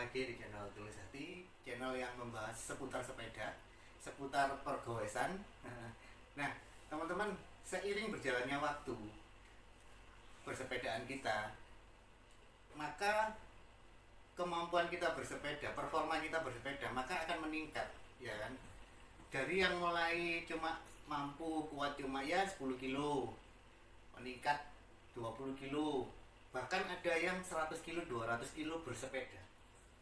lagi di channel Tulis Hati, channel yang membahas seputar sepeda, seputar pergoesan. Nah, teman-teman, seiring berjalannya waktu bersepedaan kita, maka kemampuan kita bersepeda, performa kita bersepeda, maka akan meningkat, ya kan? Dari yang mulai cuma mampu kuat cuma ya 10 kilo, meningkat 20 kilo, bahkan ada yang 100 kilo, 200 kilo bersepeda.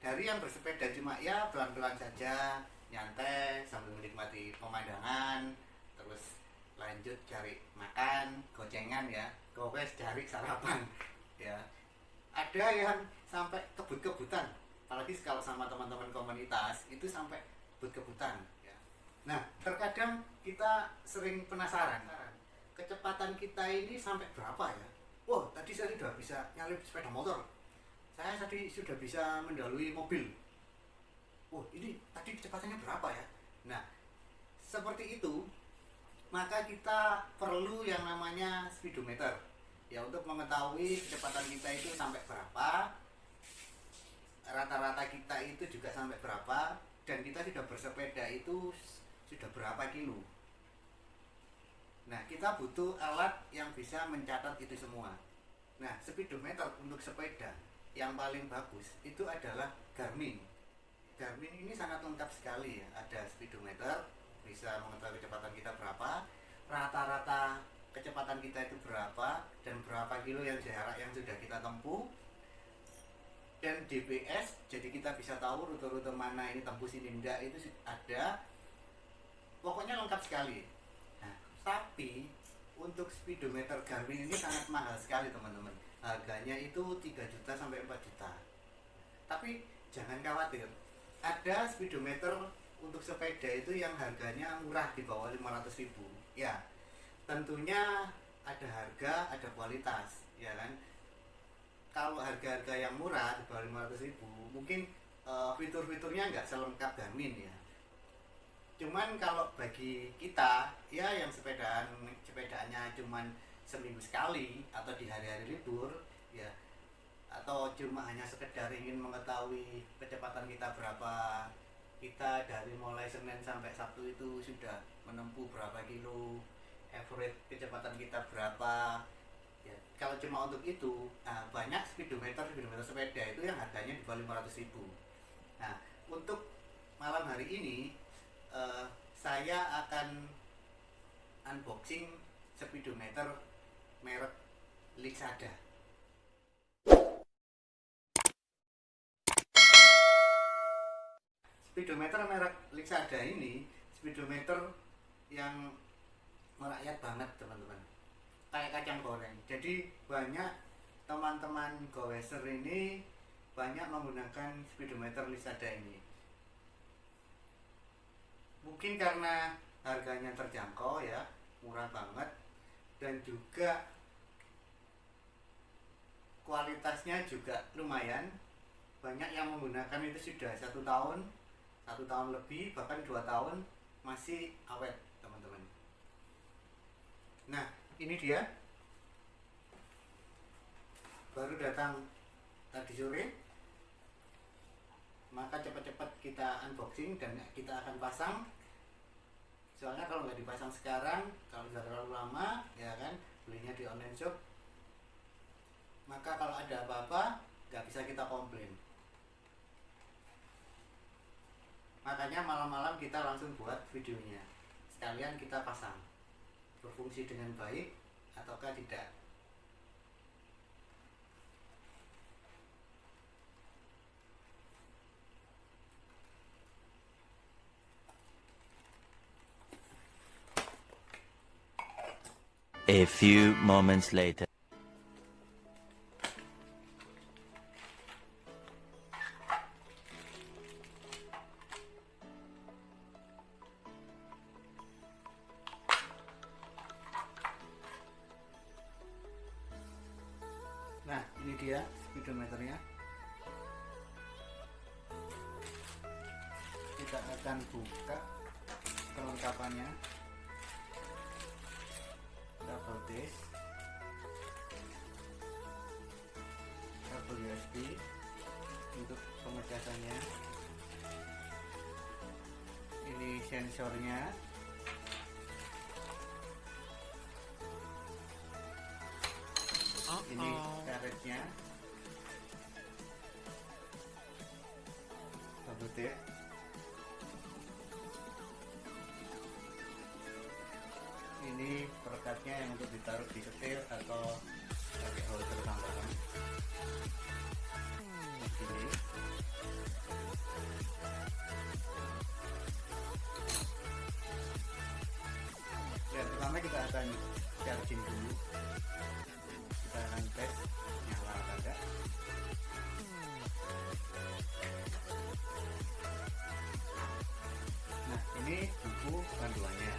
Dari yang bersepeda cuma ya pelan-pelan saja, nyantai sambil menikmati pemandangan, terus lanjut cari makan, gocengan ya, gowes cari sarapan ya. Ada yang sampai kebut-kebutan, apalagi kalau sama teman-teman komunitas itu sampai kebut-kebutan ya. Nah, terkadang kita sering penasaran, kecepatan kita ini sampai berapa ya? Wah, tadi saya sudah bisa nyalip sepeda motor, saya tadi sudah bisa mendahului mobil. Oh, ini tadi kecepatannya berapa ya? Nah, seperti itu, maka kita perlu yang namanya speedometer ya, untuk mengetahui kecepatan kita itu sampai berapa, rata-rata kita itu juga sampai berapa, dan kita sudah bersepeda itu sudah berapa kilo. Nah, kita butuh alat yang bisa mencatat itu semua. Nah, speedometer untuk sepeda yang paling bagus itu adalah Garmin. Garmin ini sangat lengkap sekali ya. Ada speedometer, bisa mengetahui kecepatan kita berapa, rata-rata kecepatan kita itu berapa, dan berapa kilo yang jarak yang sudah kita tempuh, dan DPS, jadi kita bisa tahu rute-rute mana ini tembus ini enggak, itu ada. Pokoknya lengkap sekali. Nah, tapi untuk speedometer Garmin ini sangat mahal sekali teman-teman. Harganya itu 3 juta sampai 4 juta. Tapi jangan khawatir, ada speedometer untuk sepeda itu yang harganya murah di bawah 500 ribu. Ya, tentunya ada harga, ada kualitas, ya kan. Kalau harga-harga yang murah di bawah 500 ribu, mungkin fitur-fiturnya nggak selengkap Garmin ya. Cuman kalau bagi kita ya yang sepedaannya cuman seminggu sekali atau di hari-hari libur ya, atau cuma hanya sekedar ingin mengetahui kecepatan kita berapa, kita dari mulai Senin sampai Sabtu itu sudah menempuh berapa kilo, average kecepatan kita berapa ya. Kalau cuma untuk itu, nah, banyak speedometer sepeda itu yang harganya di bawah 500 ribu. Nah, untuk malam hari ini saya akan unboxing speedometer merek Lixada. Speedometer merek Lixada ini speedometer yang merakyat banget teman-teman, kayak kacang goreng. Jadi banyak teman-teman goweser ini banyak menggunakan speedometer Lixada ini. Mungkin karena harganya terjangkau ya, murah banget, dan juga kualitasnya juga lumayan. Banyak yang menggunakan itu sudah 1 tahun lebih, bahkan 2 tahun masih awet teman-teman. Nah, ini dia, baru datang tadi sore, maka cepat-cepat kita unboxing dan kita akan pasang. Soalnya kalau nggak dipasang sekarang, kalau sudah terlalu lama ya kan, belinya di online shop, maka kalau ada apa-apa nggak bisa kita komplain. Makanya malam-malam kita langsung buat videonya, sekalian kita pasang, berfungsi dengan baik ataukah tidak. A few moments later. dia speedometernya. Kita akan buka kelengkapannya. Double disk, kabel USB untuk pengecasannya. Ini sensornya. Ini karetnya. Double disk. Ini perekatnya yang untuk ditaruh di setir atau pakai holder tambahan. Ini. Yang pertama kita akan charging dulu. Kita akan tes nyala atau enggak. Nah, ini buku panduannya.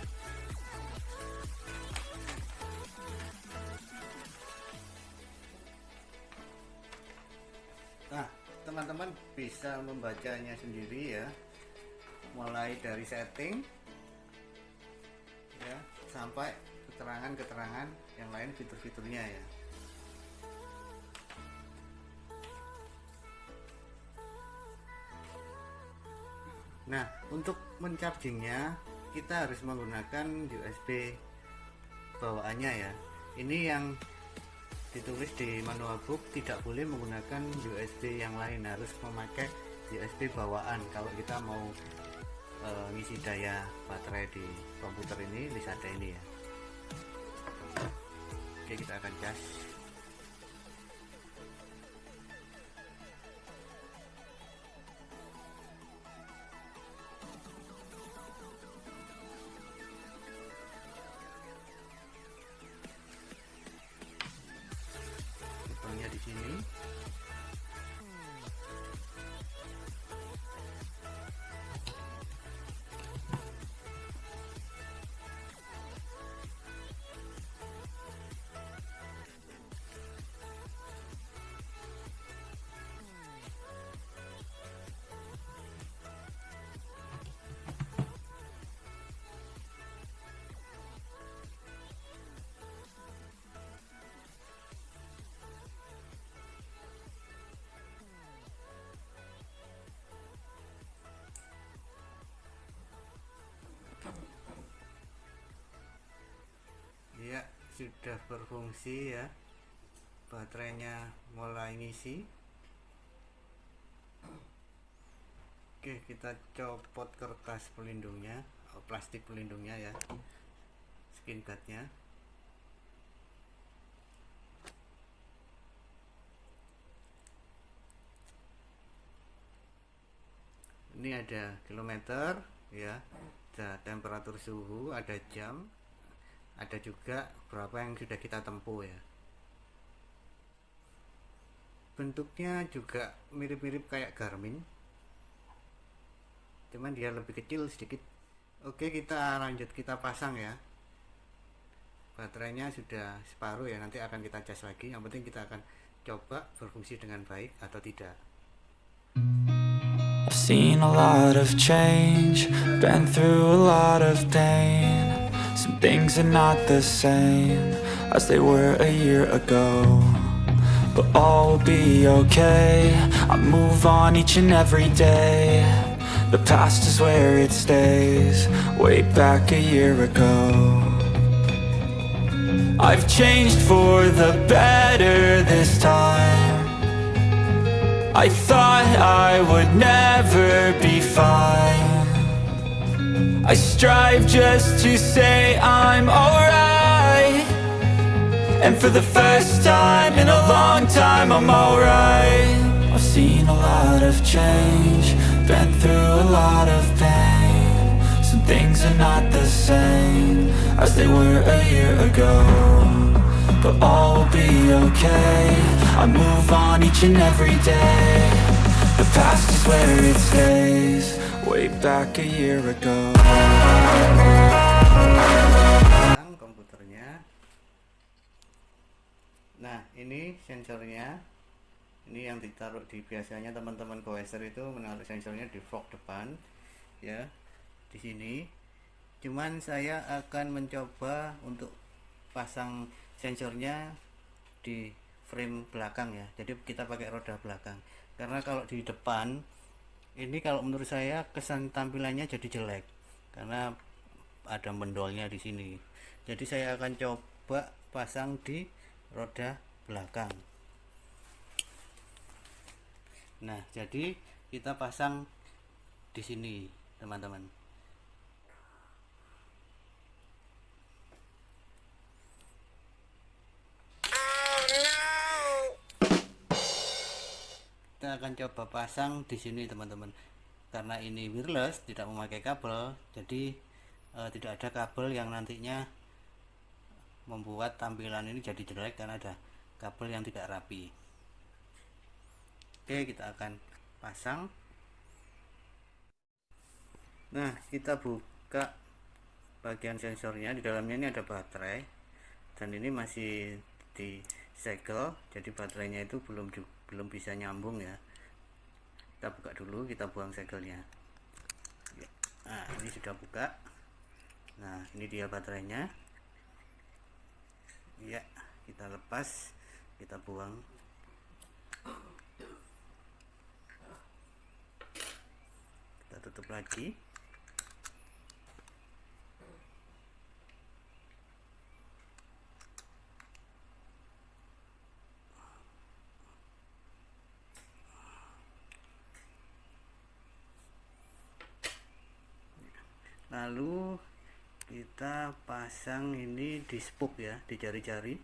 Nah, teman-teman bisa membacanya sendiri ya, mulai dari setting ya sampai keterangan-keterangan yang lain, fitur-fiturnya ya. Nah, untuk menchargingnya kita harus menggunakan USB bawaannya ya. Ini yang ditulis di manual book, tidak boleh menggunakan USB yang lain, harus memakai USB bawaan kalau kita mau ngisi daya baterai di komputer ini, Lisada ini ya. Oke, kita akan cas. Butonnya di sini. Ya, sudah berfungsi ya. Baterainya mulai ngisi. Oke, kita copot kertas pelindungnya, plastik pelindungnya ya, skin guardnya. Ini ada kilometer ya, ada temperatur suhu, ada jam, ada juga berapa yang sudah kita tempuh ya. Bentuknya juga mirip-mirip kayak Garmin, cuman dia lebih kecil sedikit. Oke, kita lanjut, kita pasang ya. Baterainya sudah separuh ya, nanti akan kita cas lagi. Yang penting kita akan coba berfungsi dengan baik atau tidak. I've seen a lot of change, been through a lot of pain. Some things are not the same as they were a year ago, but all will be okay. I move on each and every day. The past is where it stays, way back a year ago. I've changed for the better this time. I thought I would never be fine. I strive just to say I'm alright, and for the first time in a long time I'm alright. I've seen a lot of change, been through a lot of pain. Some things are not the same as they were a year ago, but all will be okay. I move on each and every day. The past is where it stays, way back a year ago. Komputernya. Nah, ini sensornya. Ini yang ditaruh di, biasanya teman-teman goeser itu menaruh sensornya di fork depan ya, di sini. Cuman saya akan mencoba untuk pasang sensornya di frame belakang ya, jadi kita pakai roda belakang, karena kalau di depan ini kalau menurut saya kesan tampilannya jadi jelek karena ada mendolnya di sini. Jadi saya akan coba pasang di roda belakang. Nah, jadi kita pasang di sini teman-teman. Kita akan coba pasang di sini teman-teman. Karena ini wireless, tidak memakai kabel, jadi tidak ada kabel yang nantinya membuat tampilan ini jadi jelek karena ada kabel yang tidak rapi. Oke, kita akan pasang. Nah, kita buka bagian sensornya. Di dalamnya ini ada baterai dan ini masih disegel, jadi baterainya itu belum bisa nyambung ya. Kita buka dulu, kita buang segelnya. Nah, ini sudah buka. Nah, ini dia baterainya ya, kita lepas, kita buang. Kita tutup lagi. Lalu kita pasang ini di spook ya, di jari-jari.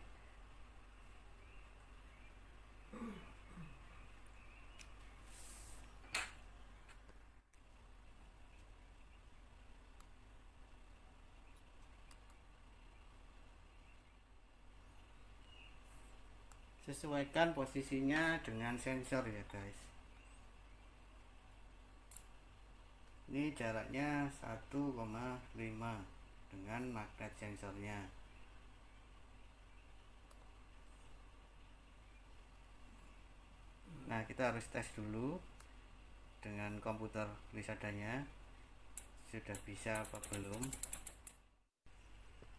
Sesuaikan posisinya dengan sensor ya guys. Ini jaraknya 1,5 dengan magnet sensornya. Nah, kita harus tes dulu dengan komputer lisadanya sudah bisa apa belum.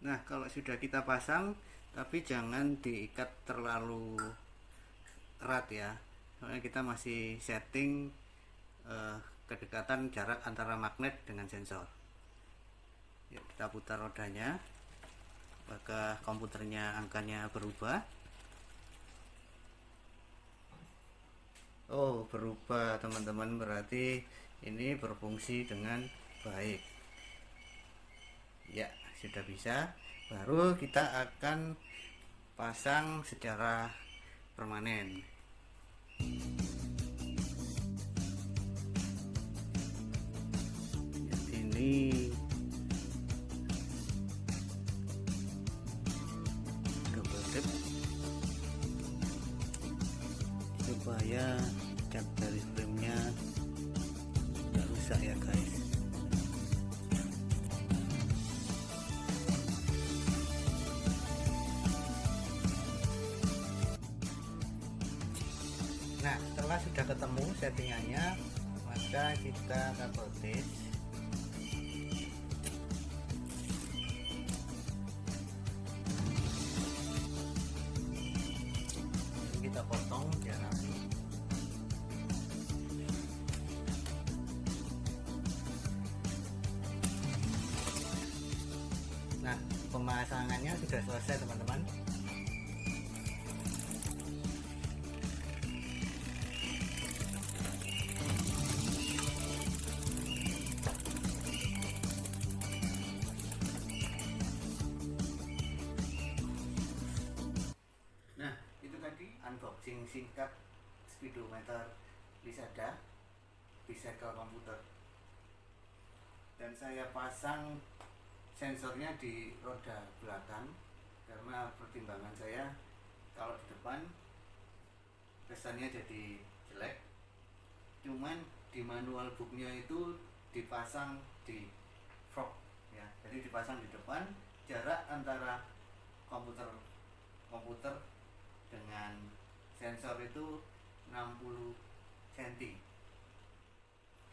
Nah, kalau sudah kita pasang, tapi jangan diikat terlalu erat ya, soalnya kita masih setting kedekatan jarak antara magnet dengan sensor. Yuk, kita putar rodanya, apakah komputernya angkanya berubah? Oh, berubah teman-teman, berarti ini berfungsi dengan baik ya. Sudah bisa, baru kita akan pasang secara permanen. Ini double tap supaya cat dari framenya nggak rusak ya guys. Nah, setelah sudah ketemu settingannya, maka kita double test. Kita potong biar rapi. Nah, pemasangannya sudah selesai teman-teman. Unboxing singkat speedometer Lisada bisa ke komputer, dan saya pasang sensornya di roda belakang karena pertimbangan saya kalau di depan kesannya jadi jelek. Cuman di manual booknya itu dipasang di fork ya, jadi dipasang di depan, jarak antara komputer dengan sensor itu 60 cm.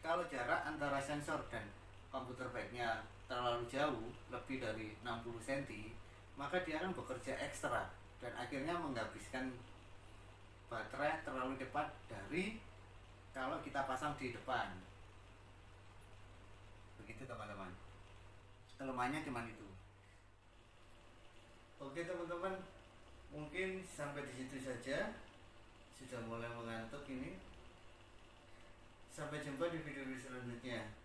Kalau jarak antara sensor dan komputer backnya terlalu jauh, lebih dari 60 cm, maka dia akan bekerja ekstra dan akhirnya menghabiskan baterai terlalu cepat dari kalau kita pasang di depan. Begitu teman-teman, kelemahannya cuma itu. Oke teman-teman, mungkin sampai di situ saja. Sudah mulai mengantuk ini. Sampai jumpa di video selanjutnya.